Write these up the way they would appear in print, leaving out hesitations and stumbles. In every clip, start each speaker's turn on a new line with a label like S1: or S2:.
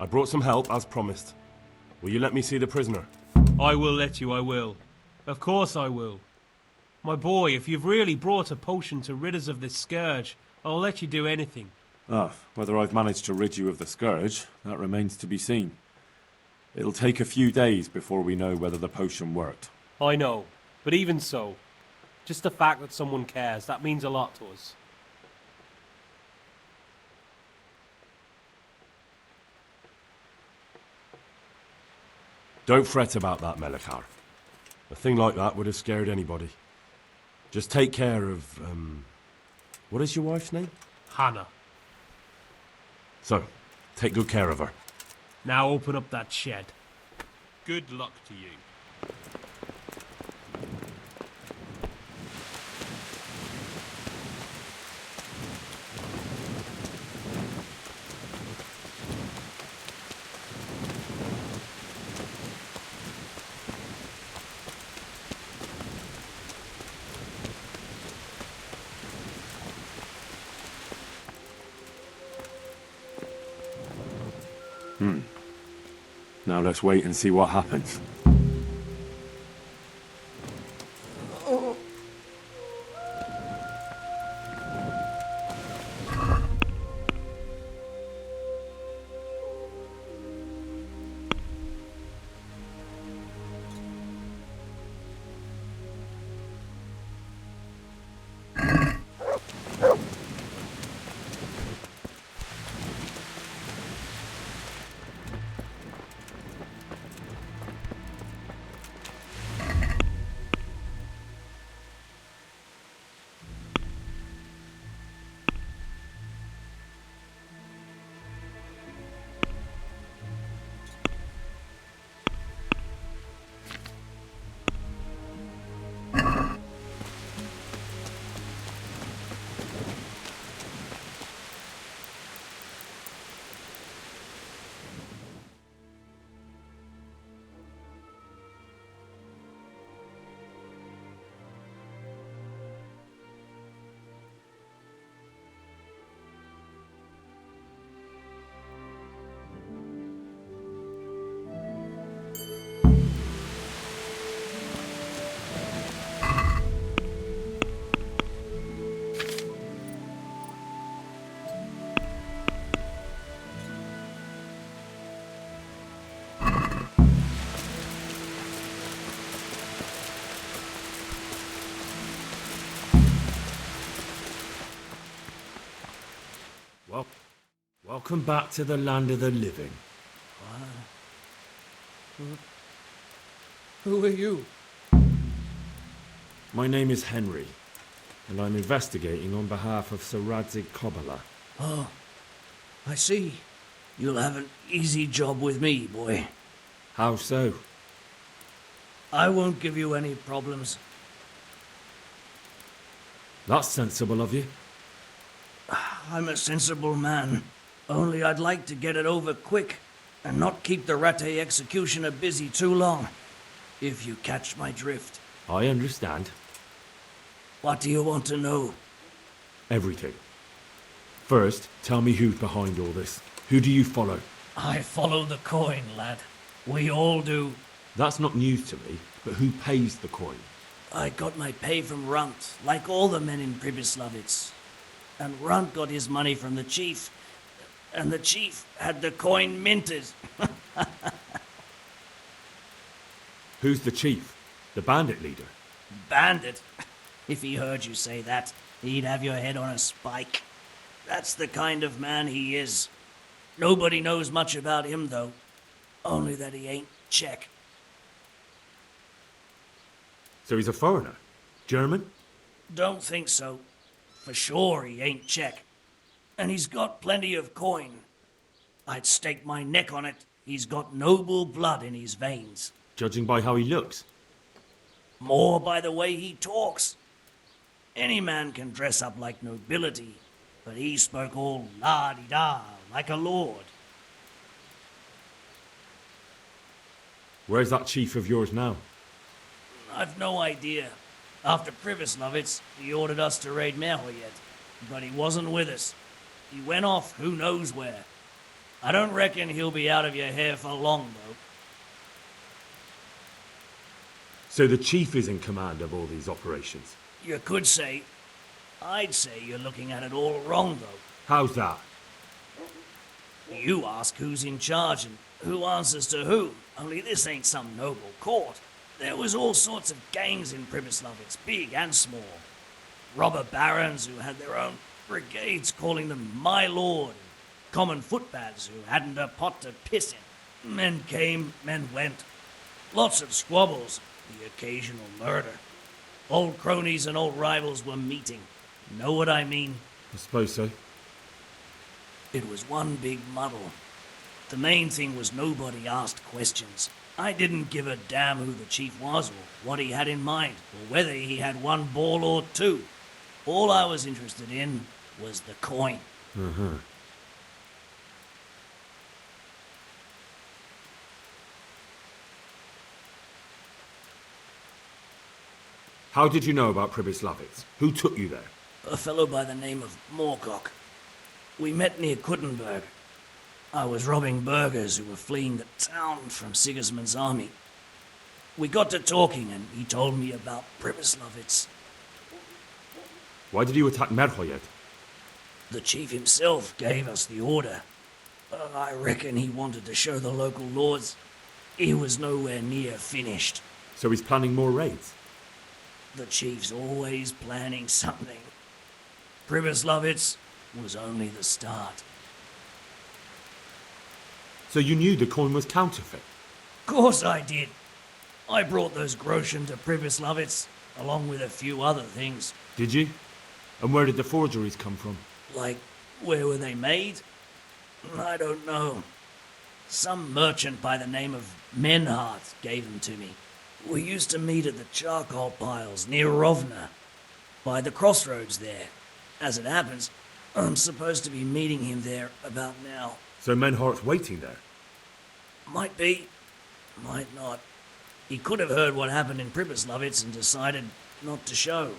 S1: I brought some help, as promised. Will you let me see the prisoner?
S2: I will let you, I will. Of course I will. My boy, if you've really brought a potion to rid us of this scourge, I'll let you do anything.
S1: Ah, whether I've managed to rid you of the scourge, that remains to be seen. It'll take a few days before we know whether the potion worked.
S2: I know, but even so, just the fact that someone cares, that means a lot to us.
S1: Don't fret about that, Melikar. A thing like that would have scared anybody. Just take care of, what is your wife's name?
S2: Hannah.
S1: So, take good care of her.
S2: Now open up that shed. Good luck to you.
S1: Now let's wait and see what happens.
S3: Welcome back to the land of the living.
S4: Who are you?
S3: My name is Henry, and I'm investigating on behalf of Sir Radzig Kobyla.
S4: Oh, I see. You'll have an easy job with me, boy.
S3: How so?
S4: I won't give you any problems.
S3: That's sensible of you.
S4: I'm a sensible man. Only I'd like to get it over quick and not keep the Rattay executioner busy too long, if you catch my drift.
S3: I understand.
S4: What do you want to know?
S3: Everything. First, tell me who's behind all this. Who do you follow?
S4: I follow the coin, lad. We all do.
S3: That's not news to me, but who pays the coin?
S4: I got my pay from Runt, like all the men in Pribyslavitz. And Runt got his money from the chief. And the chief had the coin minted.
S3: Who's the chief? The bandit leader?
S4: Bandit? If he heard you say that, he'd have your head on a spike. That's the kind of man he is. Nobody knows much about him, though. Only that he ain't Czech.
S3: So he's a foreigner? German?
S4: Don't think so. For sure he ain't Czech. And he's got plenty of coin. I'd stake my neck on it. He's got noble blood in his veins.
S3: Judging by how he looks.
S4: More by the way he talks. Any man can dress up like nobility, but he spoke all la-di-da, like a lord.
S3: Where's that chief of yours now?
S4: I've no idea. After Pribyslavitz, he ordered us to raid Merhoyet, but he wasn't with us. He went off who knows where. I don't reckon he'll be out of your hair for long, though.
S3: So the chief is in command of all these operations.
S4: You could say... I'd say you're looking at it all wrong, though.
S3: How's that?
S4: You ask who's in charge and who answers to who, only this ain't some noble court. There was all sorts of gangs in Pribyslavitz, big and small. Robber barons who had their own brigades calling them my lord, and common footpads who hadn't a pot to piss in. Men came, men went. Lots of squabbles, the occasional murder. Old cronies and old rivals were meeting. Know what I mean?
S3: I suppose so.
S4: It was one big muddle. The main thing was nobody asked questions. I didn't give a damn who the chief was or what he had in mind, or whether he had one ball or two. All I was interested in was the coin.
S3: How did you know about Pribyslavitz? Who took you there?
S4: A fellow by the name of Moorcock. We met near Kuttenberg. I was robbing burghers who were fleeing the town from Sigismund's army. We got to talking and he told me about Pribyslavitz.
S3: Why did you attack Merhoyed?
S4: The chief himself gave us the order. I reckon he wanted to show the local lords he was nowhere near finished.
S3: So he's planning more raids?
S4: The chief's always planning something. Pribyslavitz was only the start.
S3: So you knew the coin was counterfeit?
S4: Course I did. I brought those groschen to Pribyslavitz, along with a few other things.
S3: Did you? And where did the forgeries come from?
S4: Like, where were they made? I don't know. Some merchant by the name of Menhart gave them to me. We used to meet at the charcoal piles near Rovna, by the crossroads there. As it happens, I'm supposed to be meeting him there about now.
S3: So Menhart's waiting there?
S4: Might be, might not. He could have heard what happened in Pribyslavitz and decided not to show.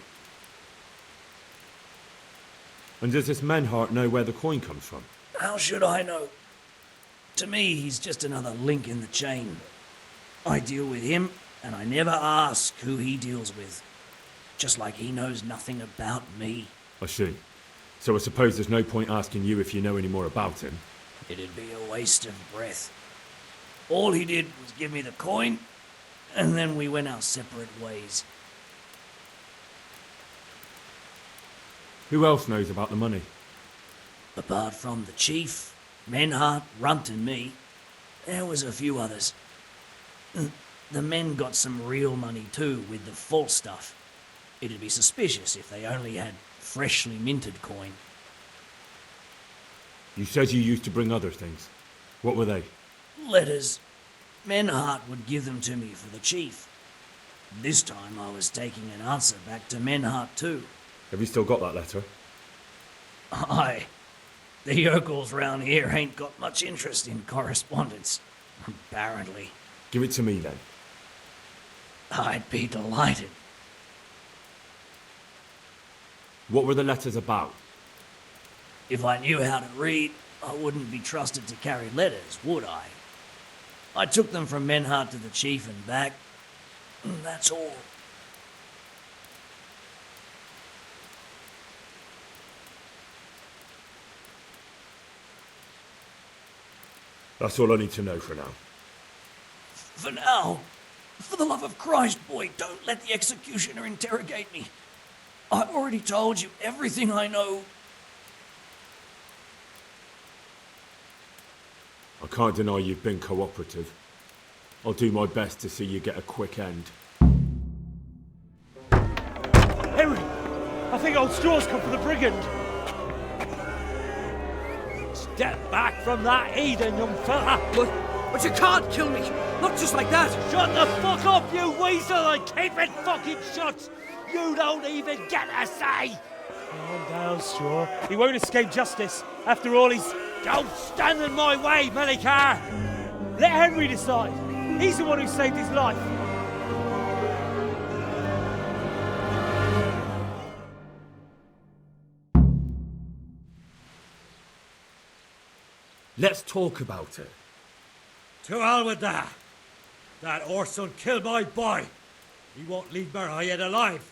S3: And does this Menhart know where the coin comes from?
S4: How should I know? To me, he's just another link in the chain. I deal with him, and I never ask who he deals with. Just like he knows nothing about me.
S3: I see. So I suppose there's no point asking you if you know any more about him.
S4: It'd be a waste of breath. All he did was give me the coin, and then we went our separate ways.
S3: Who else knows about the money?
S4: Apart from the chief, Menhart, Runt and me, there was a few others. The men got some real money too with the false stuff. It'd be suspicious if they only had freshly minted coin.
S3: You said you used to bring other things. What were they?
S4: Letters. Menhart would give them to me for the chief. This time I was taking an answer back to Menhart too.
S3: Have you still got that letter?
S4: Aye. The yokels round here ain't got much interest in correspondence, apparently.
S3: Give it to me then.
S4: I'd be delighted.
S3: What were the letters about?
S4: If I knew how to read, I wouldn't be trusted to carry letters, would I? I took them from Menhart to the chief and back. That's all.
S3: That's all I need to know for now.
S4: For now, for the love of Christ, boy, don't let the executioner interrogate me. I've already told you everything I know.
S3: I can't deny you've been cooperative. I'll do my best to see you get a quick end.
S5: Henry! I think old Straw's come for the brigand! Step back from that heathen, young fella!
S6: But you can't kill me! Not just like that!
S5: Shut the fuck up, you weasel, and keep it fucking shut! You don't even get a say! Calm down, Straw. He won't escape justice. After all, he's... Don't stand in my way, Melikar! Let Henry decide. He's the one who saved his life.
S3: Let's talk about it.
S5: To hell with that. That Orson killed my boy. He won't leave Merhayed alive.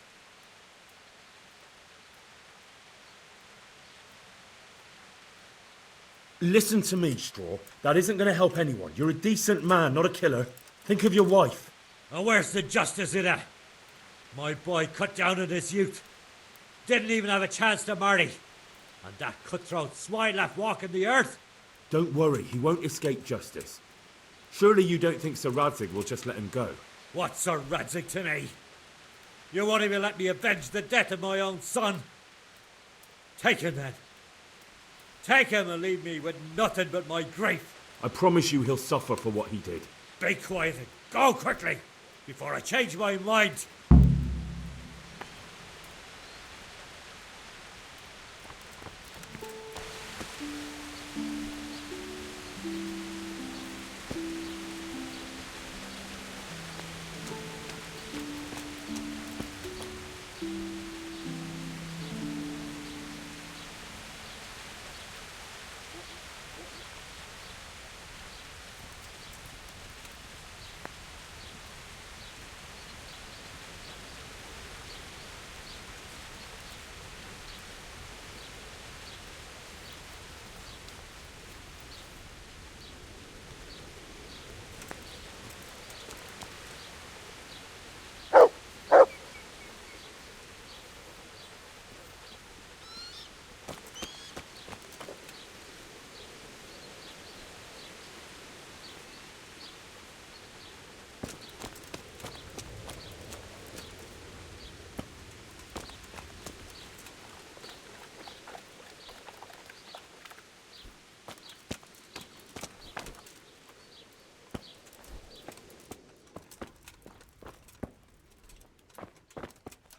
S3: Listen to me, Straw. That isn't going to help anyone. You're a decent man, not a killer. Think of your wife.
S5: And where's the justice in that? My boy cut down in his youth. Didn't even have a chance to marry. And that cutthroat swine left walking the earth.
S3: Don't worry, he won't escape justice. Surely you don't think Sir Radzig will just let him go?
S5: What's Sir Radzig to me? You won't even let me avenge the death of my own son. Take him then. Take him and leave me with nothing but my grief.
S3: I promise you he'll suffer for what he did.
S5: Be quiet and go quickly before I change my mind.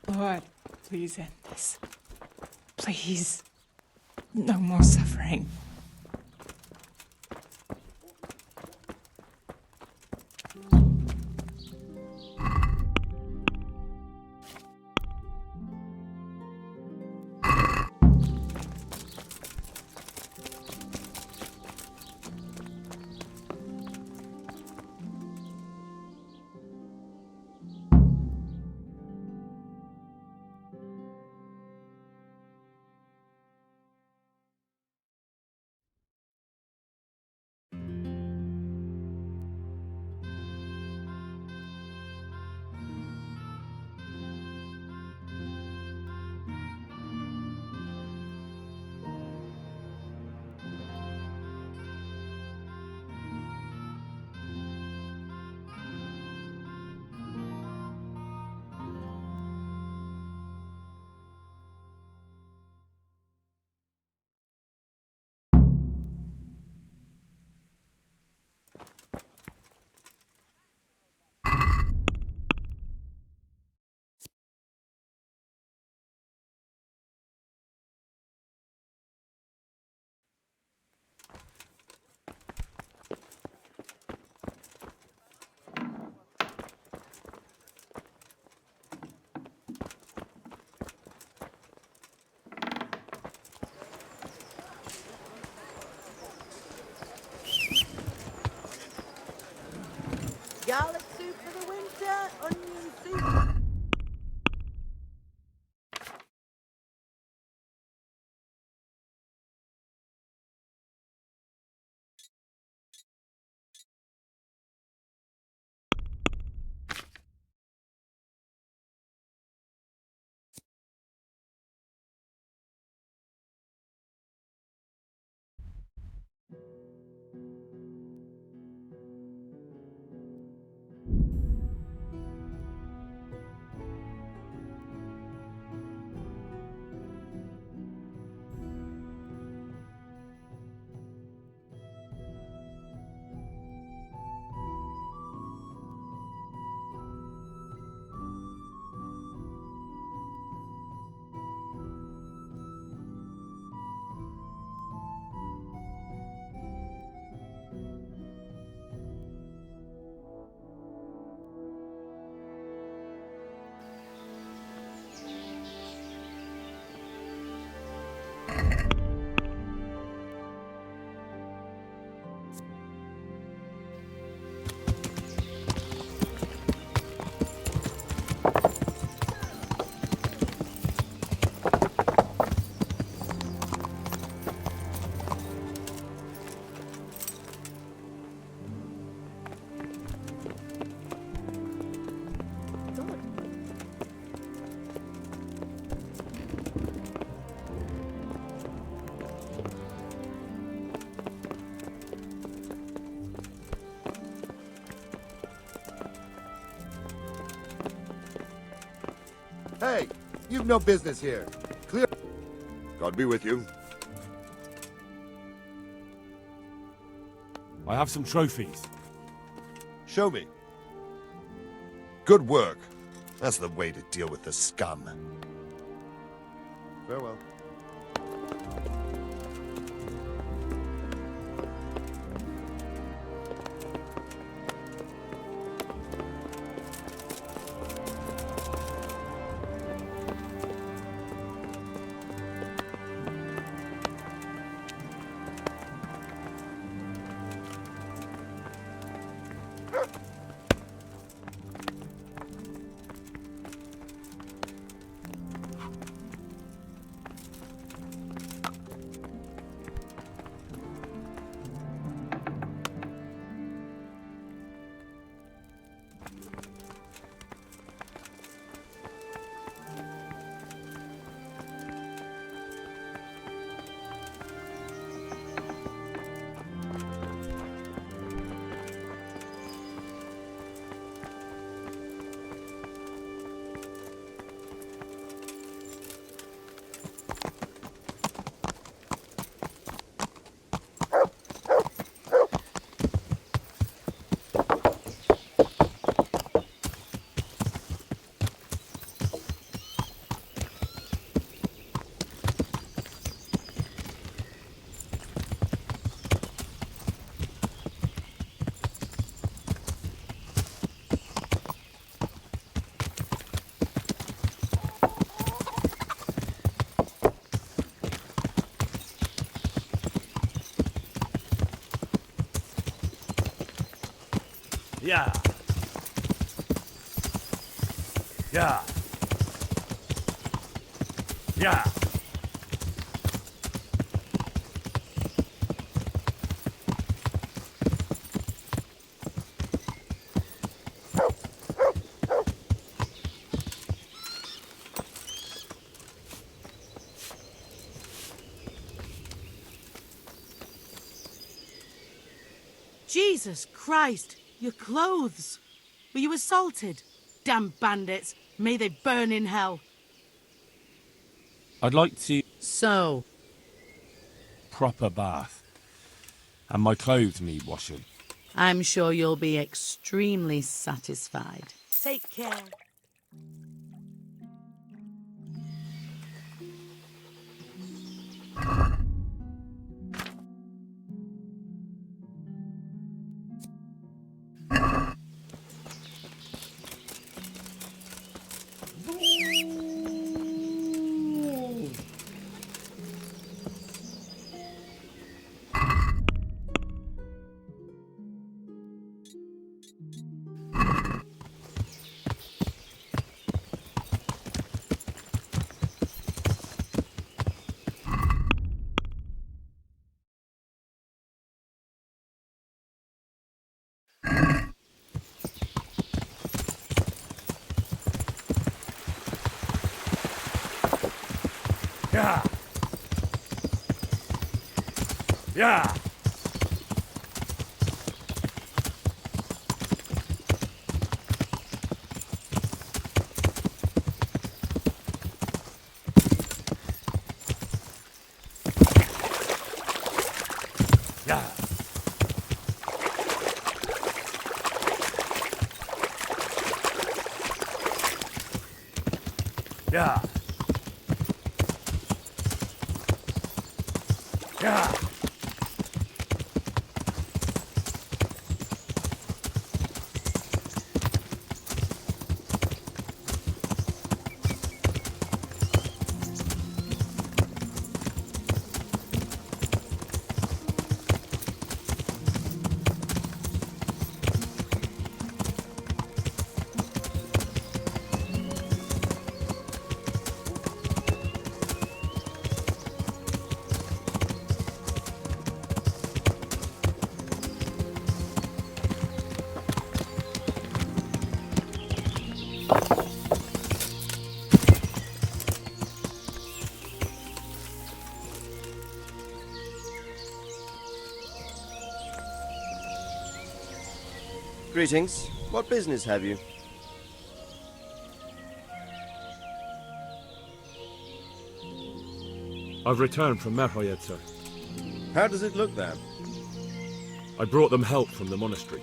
S7: Lord, please end this. Please. No more suffering.
S8: Garlic soup for the winter, onion soup.
S9: You've no business here. Clear. God be with you.
S3: I have some trophies.
S9: Show me. Good work. That's the way to deal with the scum. Farewell.
S5: Yeah. Yeah. Yeah.
S8: Jesus Christ! Your clothes! Were you assaulted? Damn bandits! May they burn in hell!
S10: I'd like to
S8: So,
S10: proper bath, and my clothes need washing.
S8: I'm sure you'll be extremely satisfied. Take care.
S5: Yeah. Yeah. Yeah. Yeah. Yeah.
S11: Greetings. What business have you?
S3: I've returned from Merhoyed, sir.
S11: How does it look there?
S3: I brought them help from the monastery.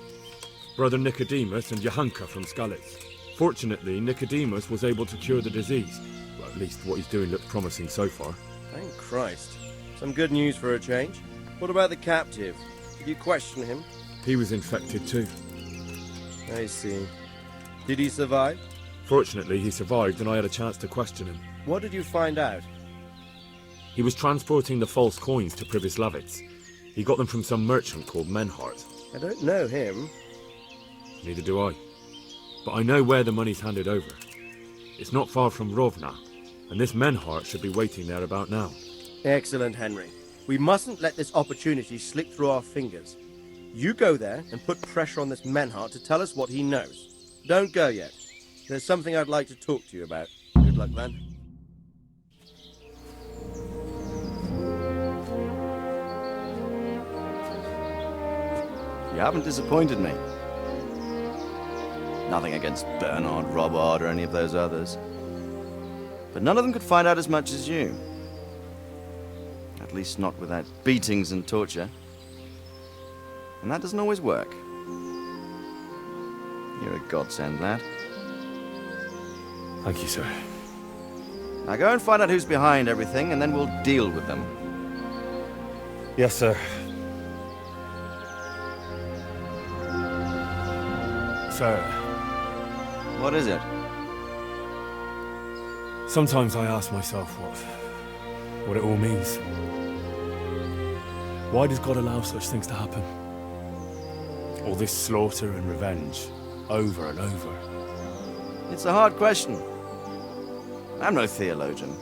S3: Brother Nicodemus and Johanka from Skalitz. Fortunately, Nicodemus was able to cure the disease. Well, at least what he's doing looks promising so far.
S11: Thank Christ. Some good news for a change. What about the captive? Did you question him?
S3: He was infected too.
S11: I see. Did he survive?
S3: Fortunately, he survived and I had a chance to question him.
S11: What did you find out?
S3: He was transporting the false coins to Privislavitz. He got them from some merchant called Menhart.
S11: I don't know him.
S3: Neither do I. But I know where the money's handed over. It's not far from Rovna, and this Menhart should be waiting there about now.
S11: Excellent, Henry. We mustn't let this opportunity slip through our fingers. You go there and put pressure on this Menhart to tell us what he knows. Don't go yet. There's something I'd like to talk to you about. Good luck, then.
S12: You haven't disappointed me. Nothing against Bernard, Robert, or any of those others. But none of them could find out as much as you. At least not without beatings and torture. And that doesn't always work. You're a godsend, lad.
S3: Thank you, sir.
S12: Now go and find out who's behind everything, and then we'll deal with them.
S3: Yes, sir. Sir.
S12: What is it?
S3: Sometimes I ask myself what it all means. Why does God allow such things to happen? All this slaughter and revenge, over and over.
S12: It's a hard question. I'm no theologian.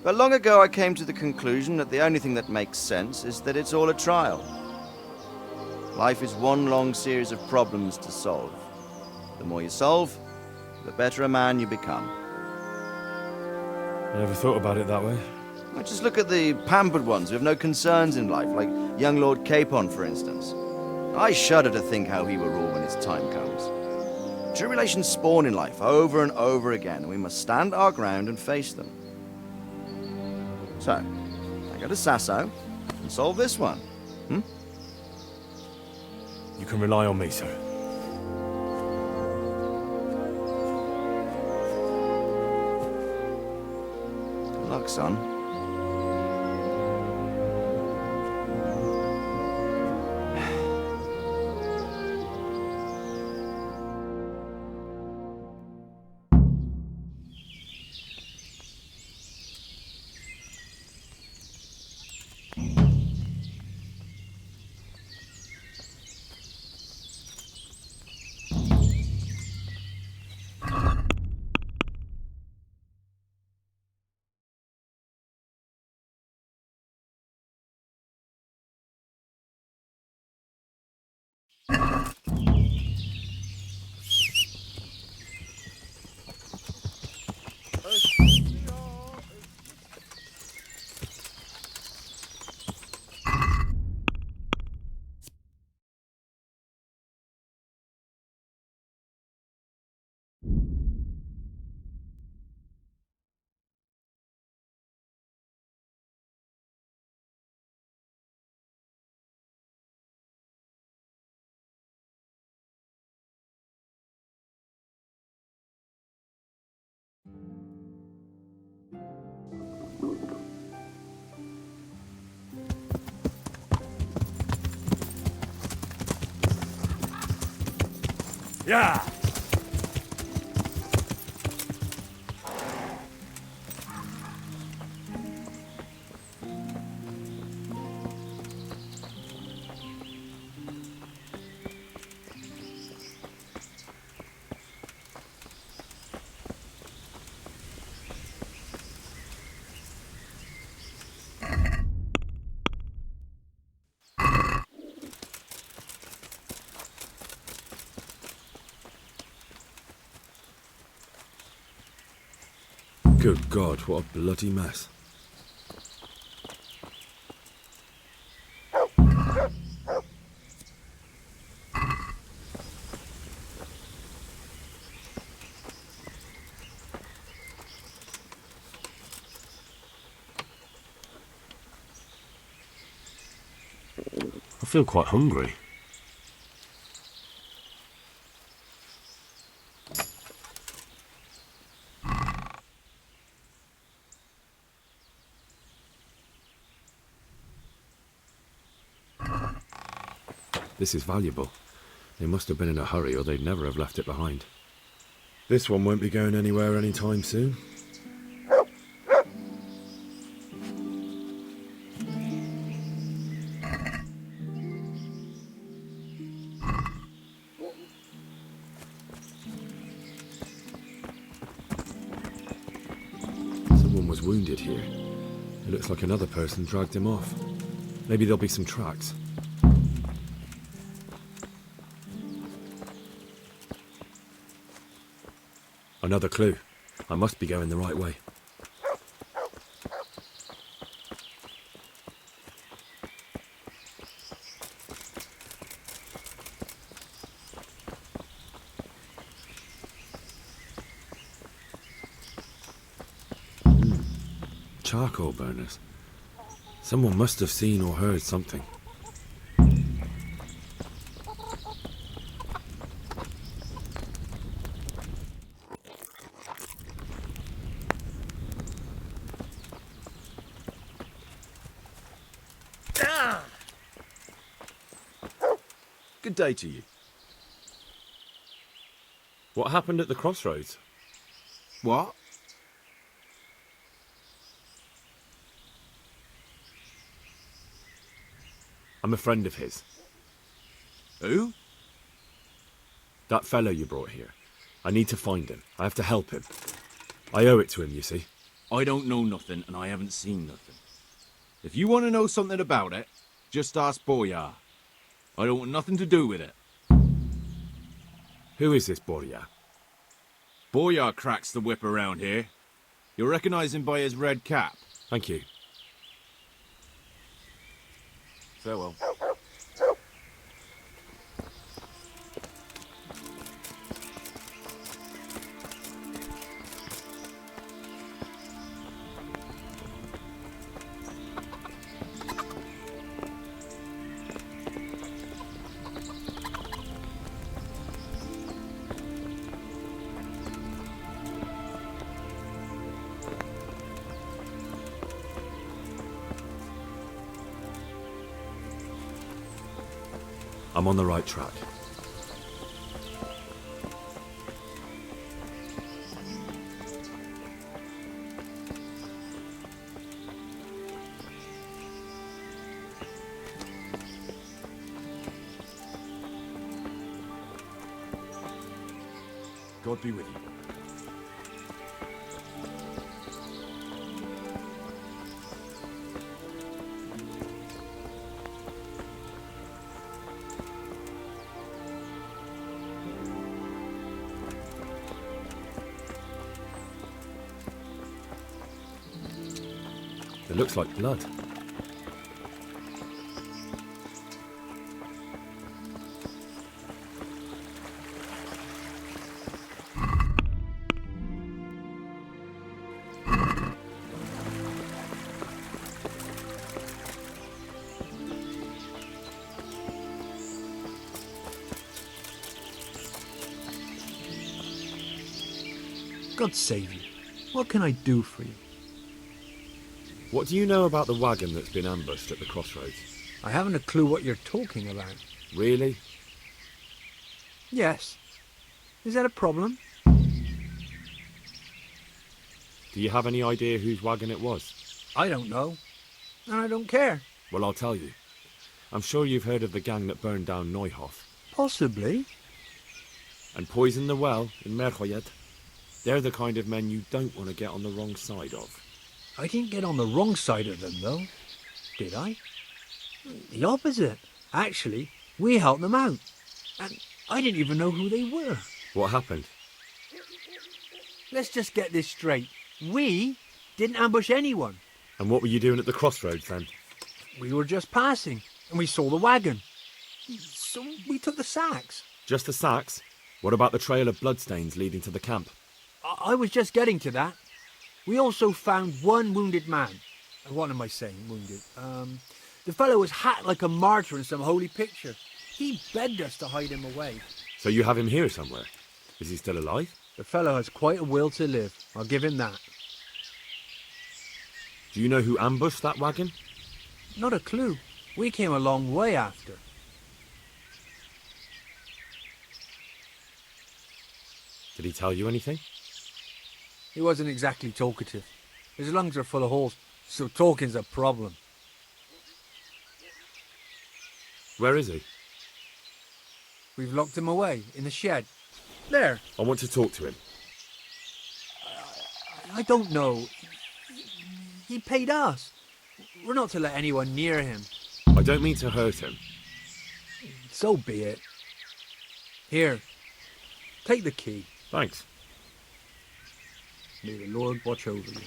S12: But long ago I came to the conclusion that the only thing that makes sense is that it's all a trial. Life is one long series of problems to solve. The more you solve, the better a man you become.
S3: I never thought about it that way.
S12: Well, just look at the pampered ones who have no concerns in life, like young Lord Capon, for instance. I shudder to think how he will rule when his time comes. Tribulations spawn in life over and over again, and we must stand our ground and face them. So, I go to Sasso and solve this one.
S3: You can rely on me, sir.
S12: Good luck, son.
S3: Yeah! Good God, what a bloody mess.
S1: I feel quite hungry.
S3: This is valuable. They must have been in a hurry or they'd never have left it behind. This one won't be going anywhere anytime soon. Someone was wounded here. It looks like another person dragged him off. Maybe there'll be some tracks. Another clue. I must be going the right way. Charcoal burners. Someone must have seen or heard something.
S13: Good day to you.
S3: What happened at the crossroads?
S13: What?
S3: I'm a friend of his.
S13: Who?
S3: That fellow you brought here. I need to find him. I have to help him. I owe it to him, you see.
S13: I don't know nothing and I haven't seen nothing. If you want to know something about it, just ask Boyar. I don't want nothing to do with it.
S3: Who is this Boyar?
S13: Boyar cracks the whip around here. You'll recognize him by his red cap.
S3: Thank you.
S13: Farewell.
S3: I'm on the right track.
S1: God be with you.
S3: It looks like blood.
S14: God save you. What can I do for you?
S3: What do you know about the wagon that's been ambushed at the crossroads?
S14: I haven't a clue what you're talking about.
S3: Really?
S14: Yes. Is that a problem?
S3: Do you have any idea whose wagon it was?
S14: I don't know. And I don't care.
S3: Well, I'll tell you. I'm sure you've heard of the gang that burned down Neuhof.
S14: Possibly.
S3: And poisoned the well in Merchoyed. They're the kind of men you don't want to get on the wrong side of.
S14: I didn't get on the wrong side of them, though. Did I? The opposite. Actually, we helped them out. And I didn't even know who they were.
S3: What happened?
S14: Let's just get this straight. We didn't ambush anyone.
S3: And what were you doing at the crossroads then?
S14: We were just passing, and we saw the wagon. So we took the sacks.
S3: Just the sacks? What about the trail of bloodstains leading to the camp?
S14: I was just getting to that. We also found one wounded man. What am I saying, wounded? The fellow was hacked like a martyr in some holy picture. He begged us to hide him away.
S3: So you have him here somewhere? Is he still alive?
S14: The fellow has quite a will to live. I'll give him that.
S3: Do you know who ambushed that wagon?
S14: Not a clue. We came a long way after.
S3: Did he tell you anything?
S14: He wasn't exactly talkative. His lungs are full of holes, so talking's a problem.
S3: Where is he?
S14: We've locked him away, in the shed. There.
S3: I want to talk to him.
S14: I don't know. He paid us. We're not to let anyone near him.
S3: I don't mean to hurt him.
S14: So be it. Here. Take the key.
S3: Thanks.
S14: May the Lord watch over you.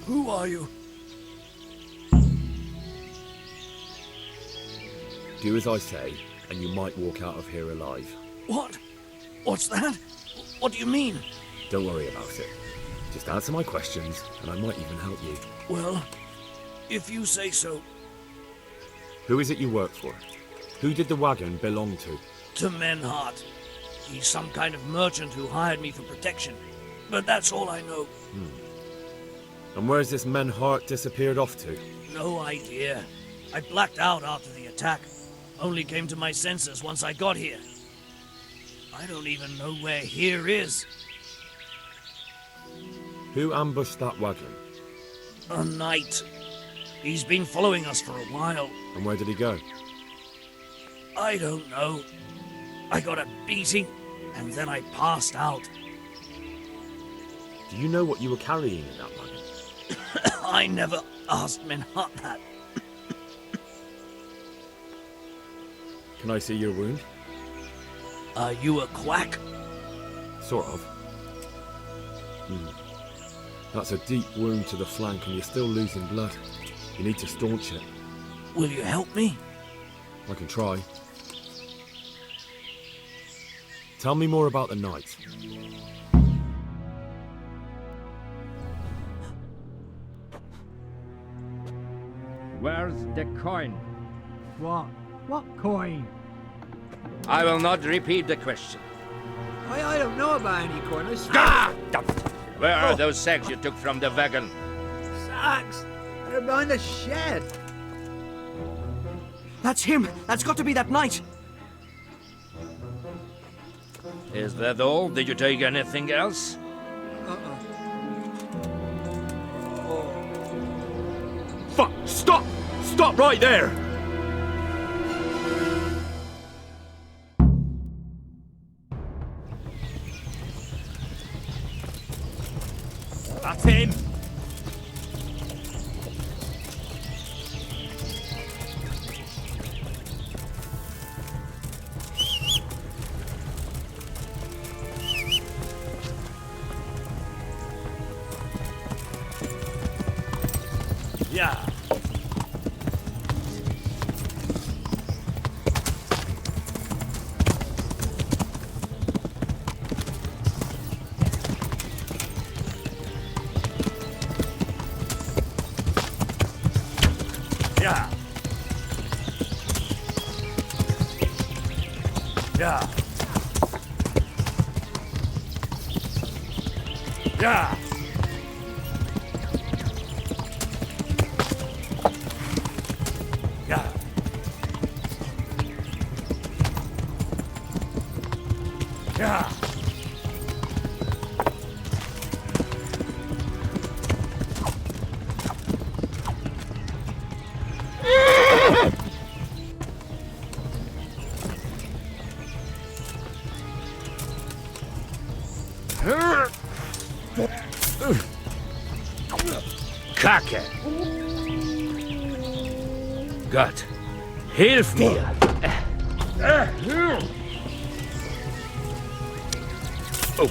S4: Who are you?
S3: Do as I say, and you might walk out of here alive.
S4: What? What's that? What do you mean?
S3: Don't worry about it. Just answer my questions, and I might even help you.
S4: Well, if you say so.
S3: Who is it you work for? Who did the wagon belong to?
S4: To Menhart. He's some kind of merchant who hired me for protection. But that's all I know.
S3: And where's this Menhart disappeared off to?
S4: No idea. I blacked out after the attack. Only came to my senses once I got here. I don't even know where here is.
S3: Who ambushed that wagon?
S4: A knight. He's been following us for a while.
S3: And where did he go?
S4: I don't know. I got a beating, and then I passed out.
S3: Do you know what you were carrying in that wagon?
S4: I never asked Menhart that.
S3: Can I see your wound?
S4: Are you a quack?
S3: Sort of. That's a deep wound to the flank and you're still losing blood. You need to staunch it.
S4: Will you help me?
S3: I can try. Tell me more about the knight.
S15: Where's the coin?
S14: What? What coin?
S15: I will not repeat the question.
S14: I don't know about any coin. I swear.
S15: Ah! Where are those sacks you took from the wagon?
S14: Sacks! They're behind the shed.
S6: That's him. That's got to be that knight.
S15: Is that all? Did you take anything else?
S3: Fuck! Stop! Stop right there!
S10: That's him! Yeah. Yeah. Yeah. Yeah. Yeah. Yeah.
S15: Gott, hilf mir! Oh.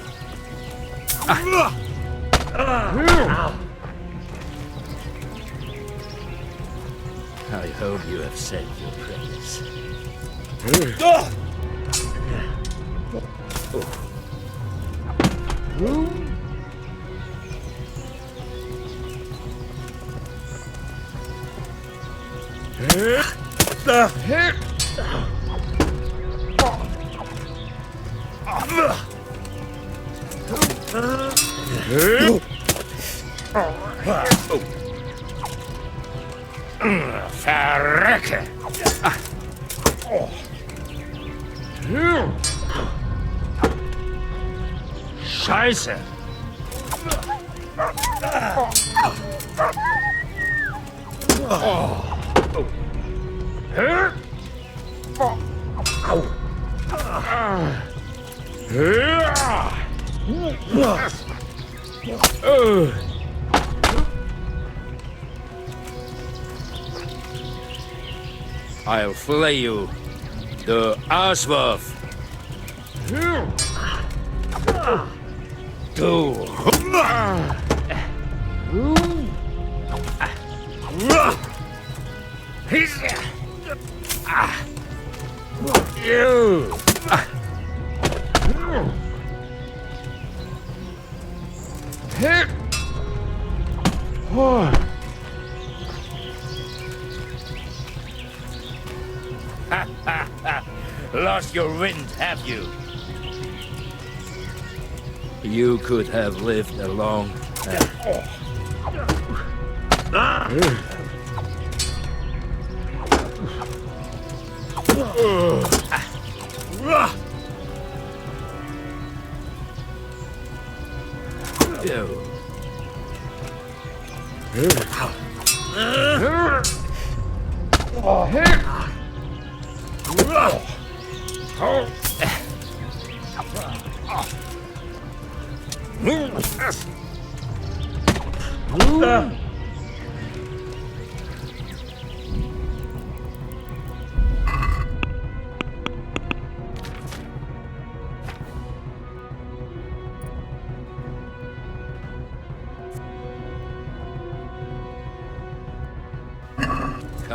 S15: I hope you have said your prayers. Verrecke! Scheiße! I'll flay you, the Arsworth. Do. You. Lost your wind, have you? You could have lived a long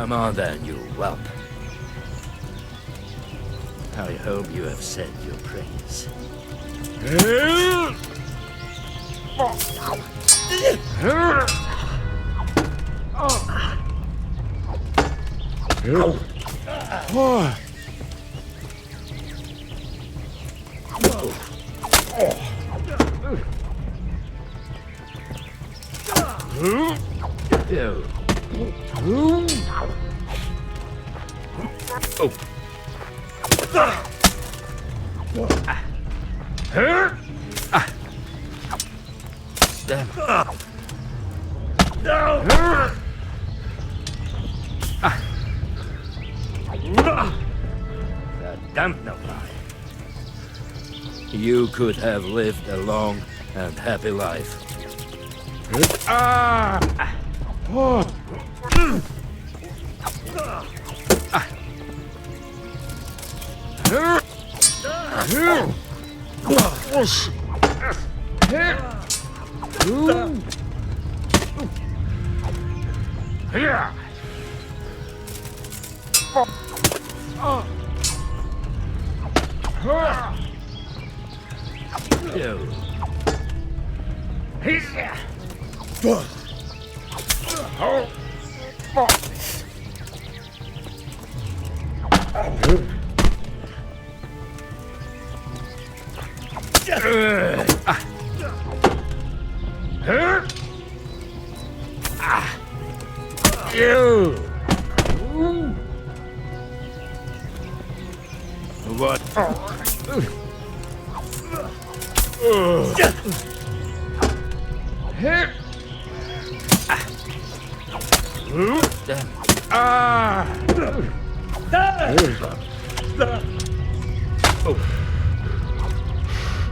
S15: Come on then, you whelp. I hope you have said your prayers. You could have lived a long and happy life. What?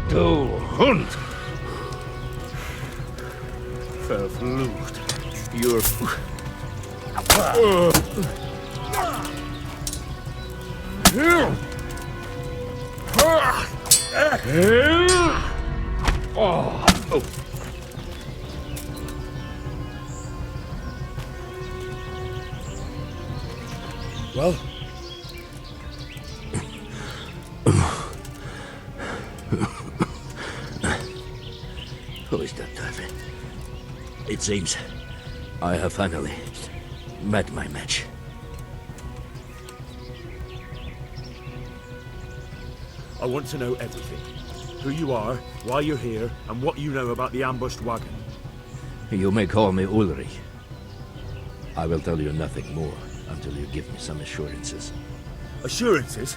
S15: Du Hund! Verflucht. You're...
S3: Well?
S15: Who is that, Davy? It seems I have finally met my match.
S3: I want to know everything. Who you are, why you're here, and what you know about the ambushed wagon.
S15: You may call me Ulrich. I will tell you nothing more until you give me some assurances.
S3: Assurances?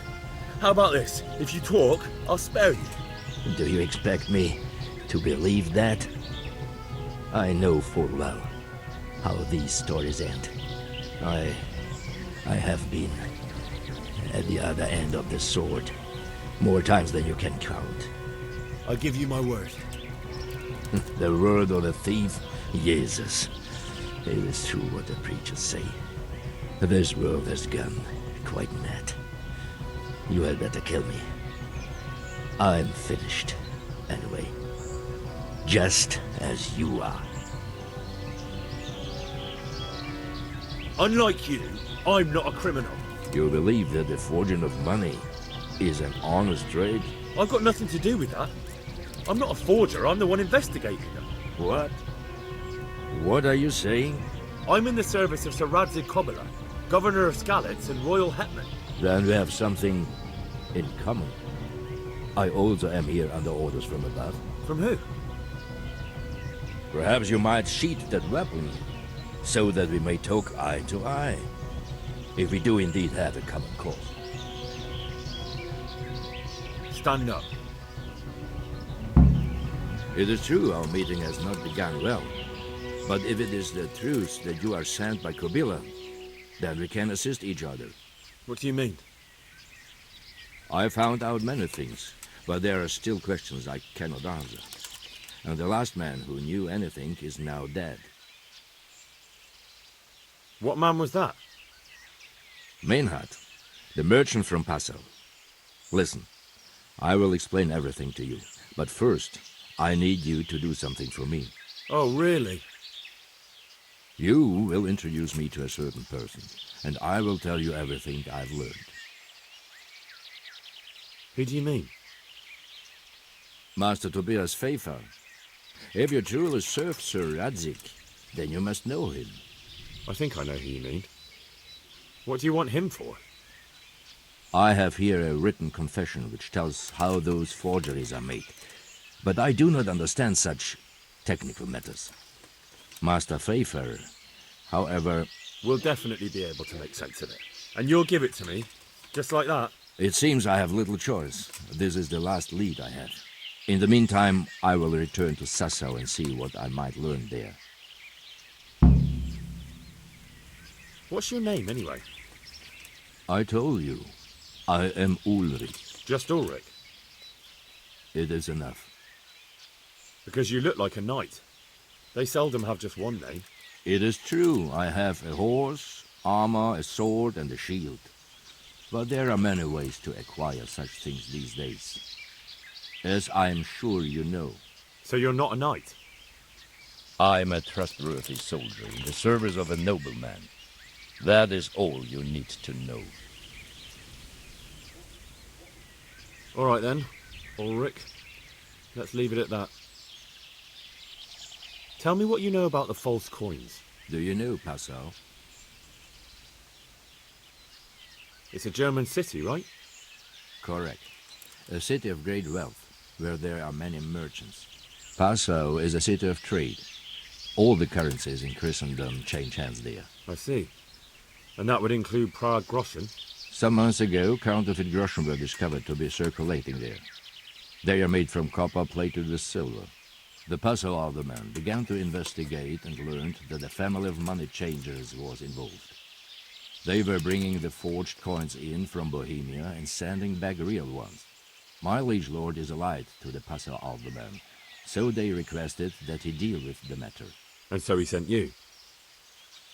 S3: How about this? If you talk, I'll spare you.
S15: Do you expect me to believe that? I know full well how these stories end. I have been at the other end of the sword more times than you can count.
S3: I give you my word.
S15: The word of a thief? Jesus. It is true what the preachers say. This world has gone quite mad. You had better kill me. I'm finished, anyway. Just as you are.
S3: Unlike you, I'm not a criminal.
S15: You believe that the forging of money is an honest trade?
S3: I've got nothing to do with that. I'm not a forger, I'm the one investigating them.
S15: What? What are you saying?
S3: I'm in the service of Sir Radzig Kobyla, Governor of Skalitz and Royal Hetman.
S15: Then we have something in common. I also am here under orders from above.
S3: From who?
S15: Perhaps you might sheath that weapon, so that we may talk eye to eye. If we do indeed have a common cause.
S3: Stand up.
S15: It is true our meeting has not begun well. But if it is the truth that you are sent by Kobyla, then we can assist each other.
S3: What do you mean?
S15: I found out many things, but there are still questions I cannot answer. And the last man who knew anything is now dead.
S3: What man was that?
S15: Meinhard, the merchant from Passau. Listen, I will explain everything to you, but first, I need you to do something for me.
S3: Oh, really?
S15: You will introduce me to a certain person, and I will tell you everything I've learned.
S3: Who do you mean?
S15: Master Tobias Pfeiffer. If you truly serve Sir Radzig, then you must know him.
S3: I think I know who you mean. What do you want him for?
S15: I have here a written confession which tells how those forgeries are made, but I do not understand such technical matters. Master Pfeiffer, however...
S3: We'll definitely be able to make sense of it. And you'll give it to me, just like that?
S15: It seems I have little choice. This is the last lead I have. In the meantime, I will return to Sassau and see what I might learn there.
S3: What's your name, anyway?
S15: I told you. I am Ulrich.
S3: Just Ulrich?
S15: It is enough.
S3: Because you look like a knight. They seldom have just one name.
S15: It is true. I have a horse, armor, a sword, and a shield. But there are many ways to acquire such things these days. As I am sure you know.
S3: So you're not a knight?
S15: I am a trustworthy soldier in the service of a nobleman. That is all you need to know.
S3: All right then, Ulrich. Let's leave it at that. Tell me what you know about the false coins.
S15: Do you know Passau?
S3: It's a German city, right?
S15: Correct. A city of great wealth, where there are many merchants. Passau is a city of trade. All the currencies in Christendom change hands there.
S3: I see. And that would include Prague groschen?
S15: Some months ago, counterfeit groschen were discovered to be circulating there. They are made from copper plated with silver. The Passau alderman began to investigate and learned that a family of money changers was involved. They were bringing the forged coins in from Bohemia and sending back real ones. My liege lord is allied to the Passau alderman, so they requested that he deal with the matter.
S3: And so he sent you?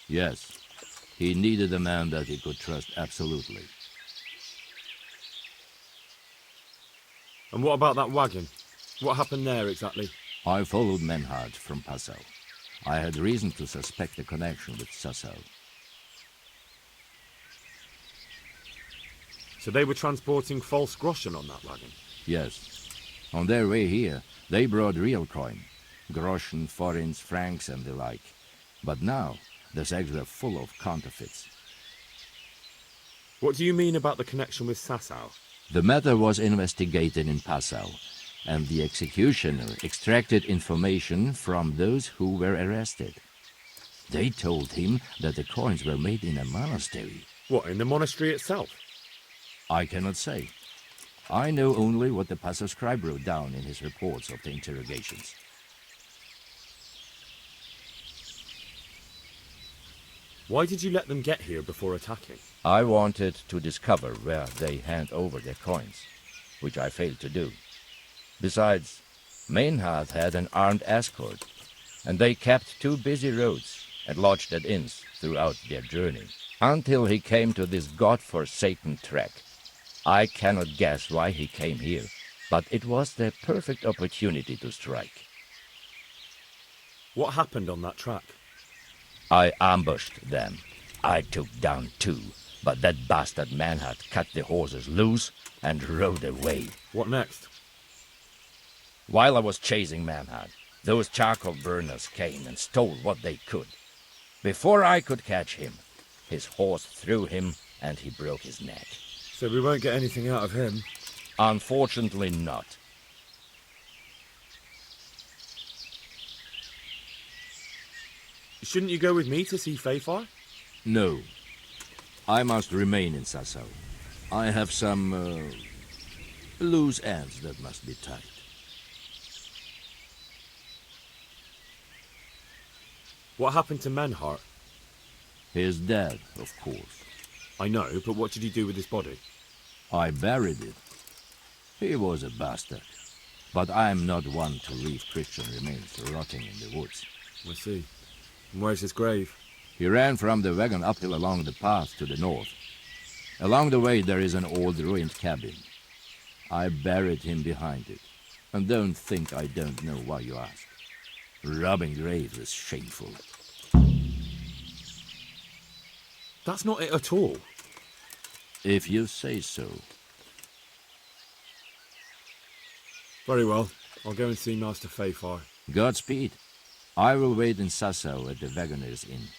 S15: Yes. He needed a man that he could trust absolutely.
S3: And what about that wagon? What happened there exactly?
S15: I followed Menhard from Passau. I had reason to suspect a connection with Sassau.
S3: So they were transporting false groschen on that wagon?
S15: Yes. On their way here, they brought real coin. Groschen, forints, francs, and the like. But now, the sacks were full of counterfeits.
S3: What do you mean about the connection with Sassau?
S15: The matter was investigated in Passau, and the executioner extracted information from those who were arrested. They told him that the coins were made in a monastery.
S3: What, in the monastery itself?
S15: I cannot say. I know only what the Passau scribe wrote down in his reports of the interrogations.
S3: Why did you let them get here before attacking?
S15: I wanted to discover where they hand over their coins, which I failed to do. Besides, Meinhard had an armed escort, and they kept two busy roads and lodged at inns throughout their journey, until he came to this god-forsaken track. I cannot guess why he came here, but it was the perfect opportunity to strike.
S3: What happened on that track?
S15: I ambushed them. I took down two, but that bastard Meinhard cut the horses loose and rode away.
S3: What next?
S15: While I was chasing Meinhard, those charcoal burners came and stole what they could. Before I could catch him, his horse threw him and he broke his neck.
S3: So we won't get anything out of him?
S15: Unfortunately not.
S3: Shouldn't you go with me to see Fafar?
S15: No. I must remain in Sassau. I have some loose ends that must be tied.
S3: What happened to Menhart?
S15: He is dead, of course.
S3: I know, but what did you do with his body?
S15: I buried it. He was a bastard. But I am not one to leave Christian remains rotting in the woods.
S3: I see. And where's his grave?
S15: He ran from the wagon uphill along the path to the north. Along the way there is an old ruined cabin. I buried him behind it. And don't think I don't know why you ask. Robbing graves is shameful.
S3: That's not it at all.
S15: If you say so.
S3: Very well. I'll go and see Master Fafar.
S15: Godspeed. I will wait in Sassau at the Wagoner's Inn.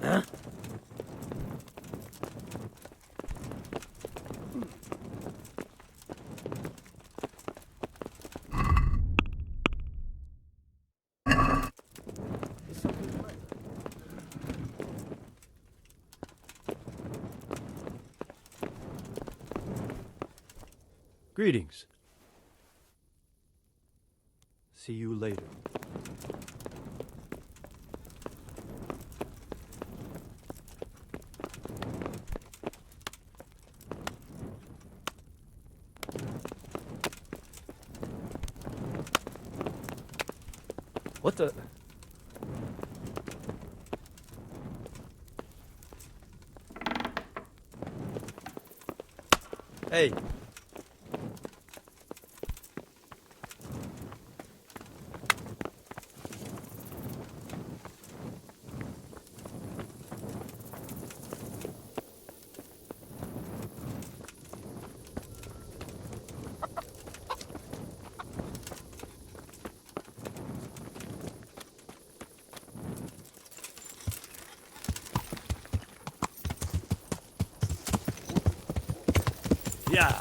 S5: Huh?
S16: Greetings. See you later.
S5: What the?
S16: Hey.
S10: Yeah.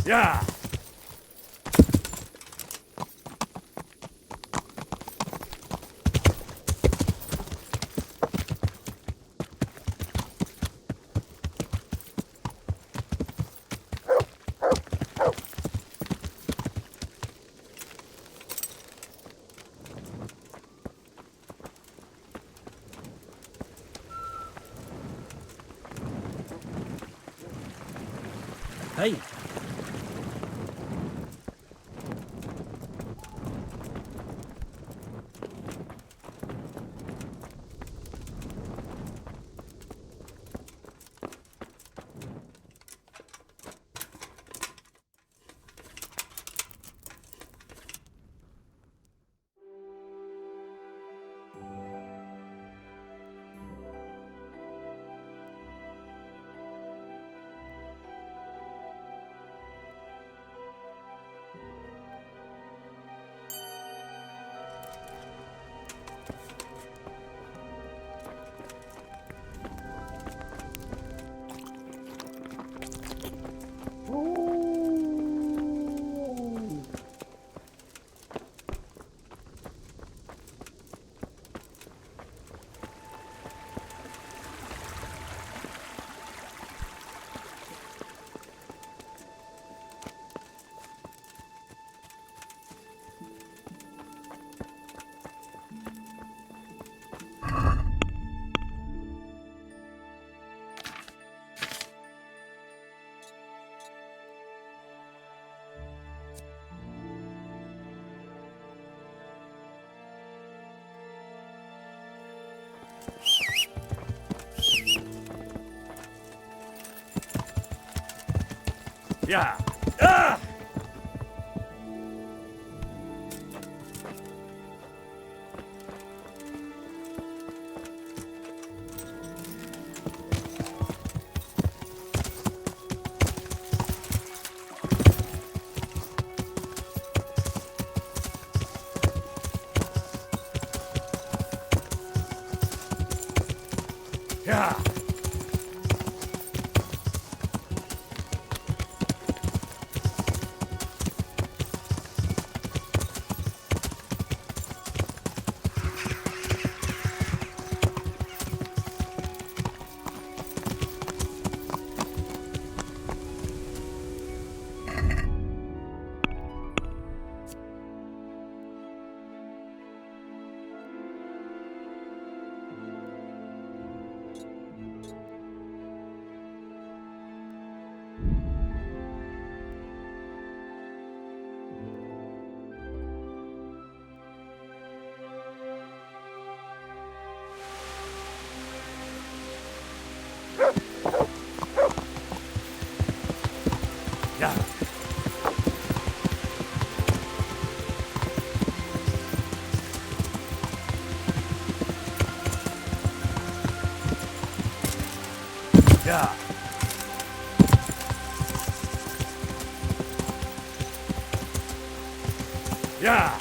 S10: Yeah.
S5: Hey. Yeah. Ah! Yeah.
S10: Yeah. Yeah.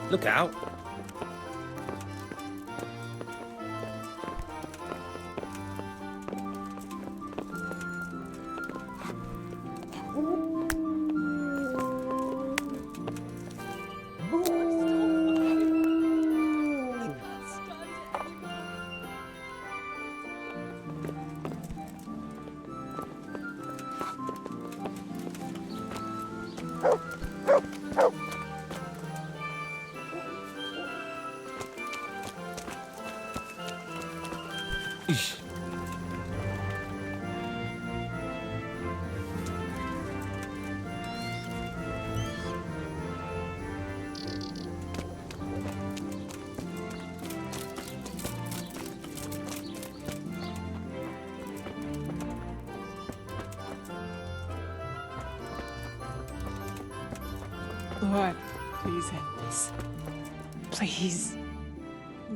S5: Look out.
S7: Lord, please end this. Please.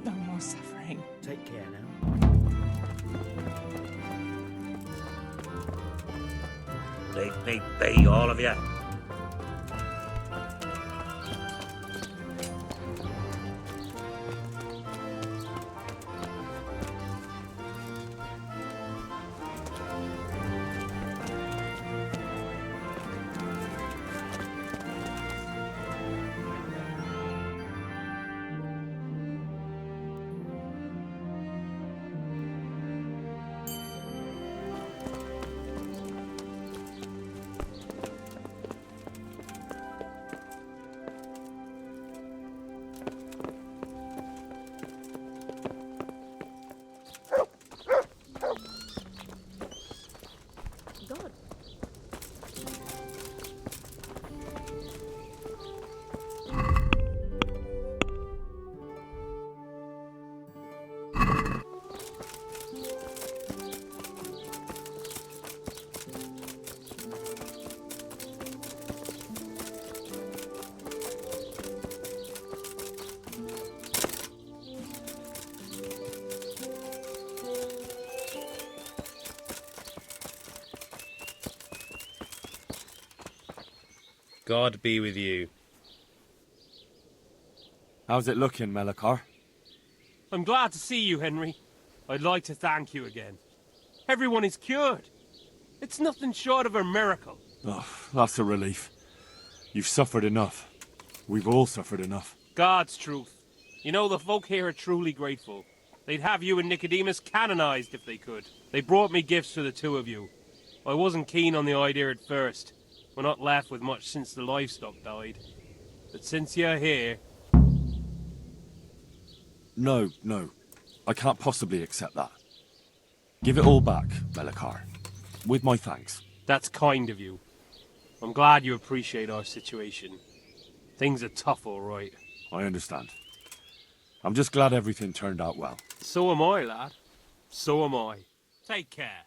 S7: No more suffering.
S5: Take care now.
S10: Leave me be, all of you.
S5: God be with you.
S3: How's it looking, Melikar?
S2: I'm glad to see you, Henry. I'd like to thank you again. Everyone is cured. It's nothing short of a miracle.
S3: Oh, that's a relief. You've suffered enough. We've all suffered enough.
S2: God's truth. You know, the folk here are truly grateful. They'd have you and Nicodemus canonized if they could. They brought me gifts for the two of you. I wasn't keen on the idea at first. We're not left with much since the livestock died. But since you're here...
S1: No. I can't possibly accept that. Give it all back, Melikar. With my thanks.
S2: That's kind of you. I'm glad you appreciate our situation. Things are tough, all right.
S1: I understand. I'm just glad everything turned out well.
S2: So am I, lad. So am I. Take care.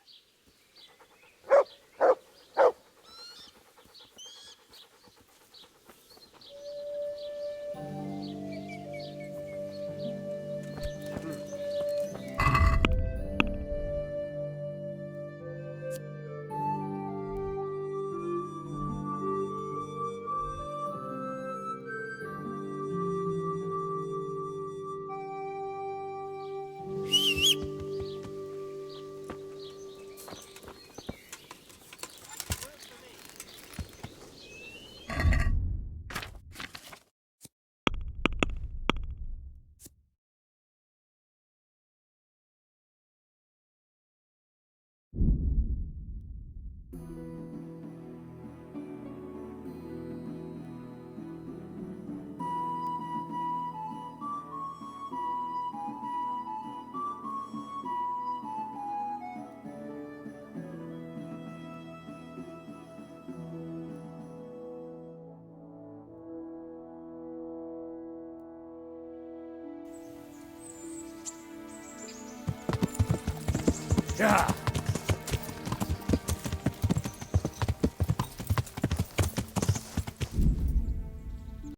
S10: Yeah.